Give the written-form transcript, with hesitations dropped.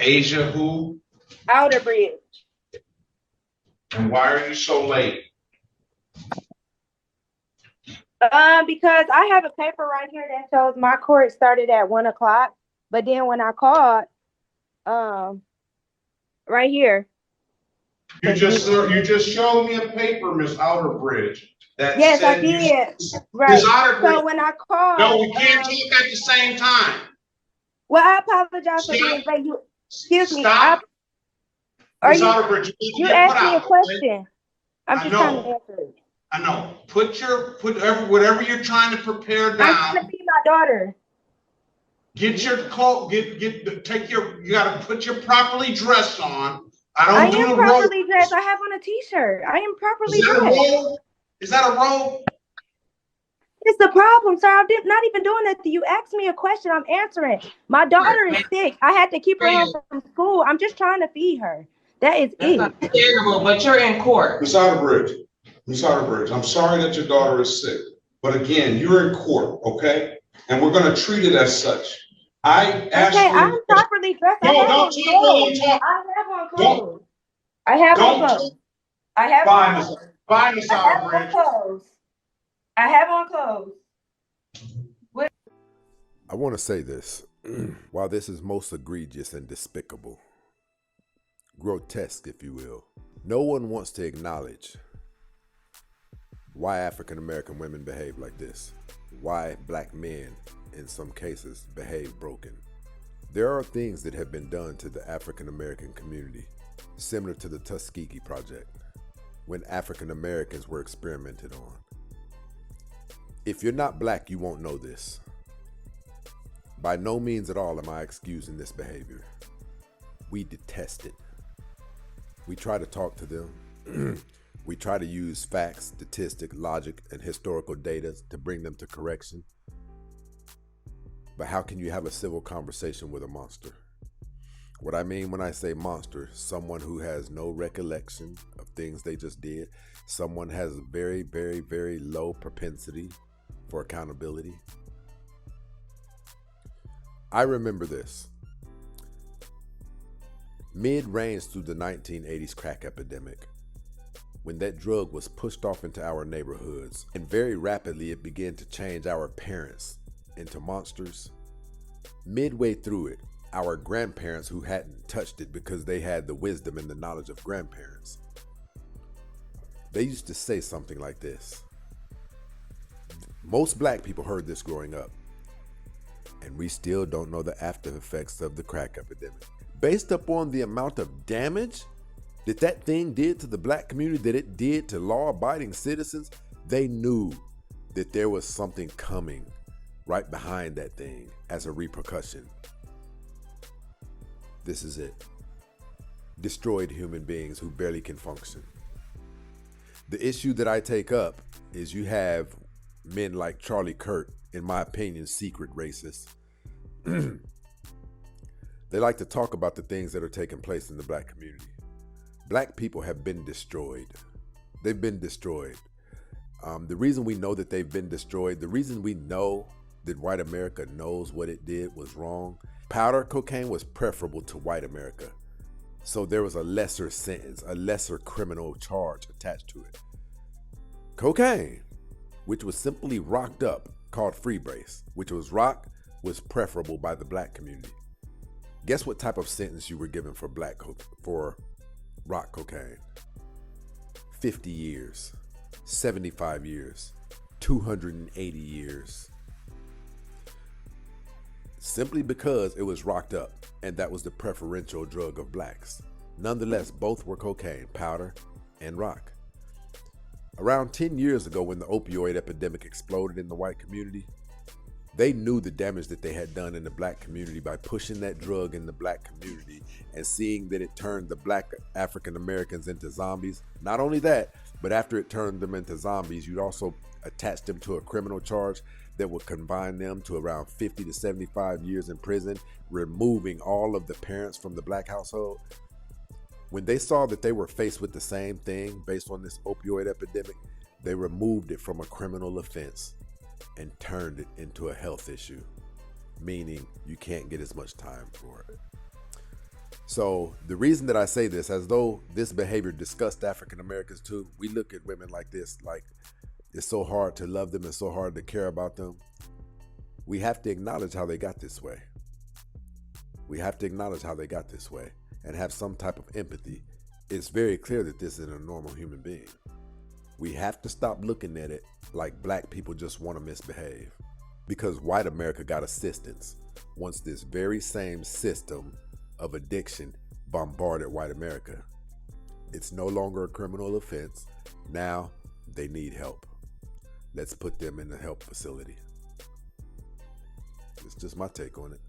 Asia who? Outer Bridge. And why are you so late? Because I have a paper right here that shows my court started at 1:00, but then when I called, right here. You just showed me a paper, Miss Outerbridge, that Yes, I said you. did. Right. Miss Outerbridge. So when I called, No, we can't talk at the same time. Well, I apologize for being late. Excuse me. Stop. Miss Outerbridge, you asked me a question. Okay? I'm just trying to answer it. I know. Put whatever you're trying to prepare down. I'm trying to feed my daughter. Get your coat. You got to put your properly dressed on. I am properly dressed. I have on a t-shirt. I am properly dressed. Is that a robe? It's the problem, sir. I'm not even doing that. You asked me a question. I'm answering. My daughter is sick. I had to keep her home from school. I'm just trying to feed her. That's it. Understandable, but you're in court. Miss Outerbridge, I'm sorry that your daughter is sick. But again, you're in court, okay? And we're going to treat it as such. I asked you. I'm properly dressed. I have on clothes. I have on clothes. Fine, Miss Outerbridge. I have on clothes. I want to say this. While this is most egregious and despicable, grotesque, if you will, no one wants to acknowledge why African American women behave like this, why black men, in some cases, behave broken. There are things that have been done to the African American community, similar to the Tuskegee Project, when African Americans were experimented on. If you're not black, you won't know this. By no means at all am I excusing this behavior. We detest it. We try to talk to them. We try to use facts, statistics, logic, and historical data to bring them to correction. But how can you have a civil conversation with a monster? What I mean when I say monster, someone who has no recollection of things they just did, someone has a very, very, very low propensity for accountability. I remember this. Mid-range through the 1980s crack epidemic, when that drug was pushed off into our neighborhoods, and very rapidly it began to change our parents into monsters. Midway through it, our grandparents who hadn't touched it because they had the wisdom and the knowledge of grandparents, they used to say something like this. Most black people heard this growing up, and we still don't know the after effects of the crack epidemic. Based upon the amount of damage that thing did to the black community, that it did to law-abiding citizens, they knew that there was something coming right behind that thing as a repercussion. This is it. Destroyed human beings who barely can function. The issue that I take up is you have men like Charlie Kirk, in my opinion, secret racists. They like to talk about the things that are taking place in the black community. Black people have been destroyed. They've been destroyed. The reason we know that they've been destroyed, the reason we know that white America knows what it did was wrong, powder cocaine was preferable to white America. So there was a lesser sentence, a lesser criminal charge attached to it. Cocaine, which was simply rocked up, called freebase, which was rock, was preferable by the black community. Guess what type of sentence you were given for for rock cocaine? 50 years, 75 years, 280 years. Simply because it was rocked up, and that was the preferential drug of blacks. Nonetheless, both were cocaine, powder, and rock. Around 10 years ago, when the opioid epidemic exploded in the white community, they knew the damage that they had done in the black community by pushing that drug in the black community and seeing that it turned the black African Americans into zombies. Not only that, but after it turned them into zombies, you'd also attach them to a criminal charge that would confine them to around 50 to 75 years in prison, removing all of the parents from the black household. When they saw that they were faced with the same thing based on this opioid epidemic, they removed it from a criminal offense and turned it into a health issue, meaning you can't get as much time for it. So the reason that I say this, as though this behavior disgusts African Americans too, we look at women like this, like it's so hard to love them and so hard to care about them. We have to acknowledge how they got this way. We have to acknowledge how they got this way and have some type of empathy. It's very clear that this isn't a normal human being. We have to stop looking at it like black people just want to misbehave, because white America got assistance once this very same system of addiction bombarded white America. It's no longer a criminal offense. Now they need help. Let's put them in a help facility. It's just my take on it.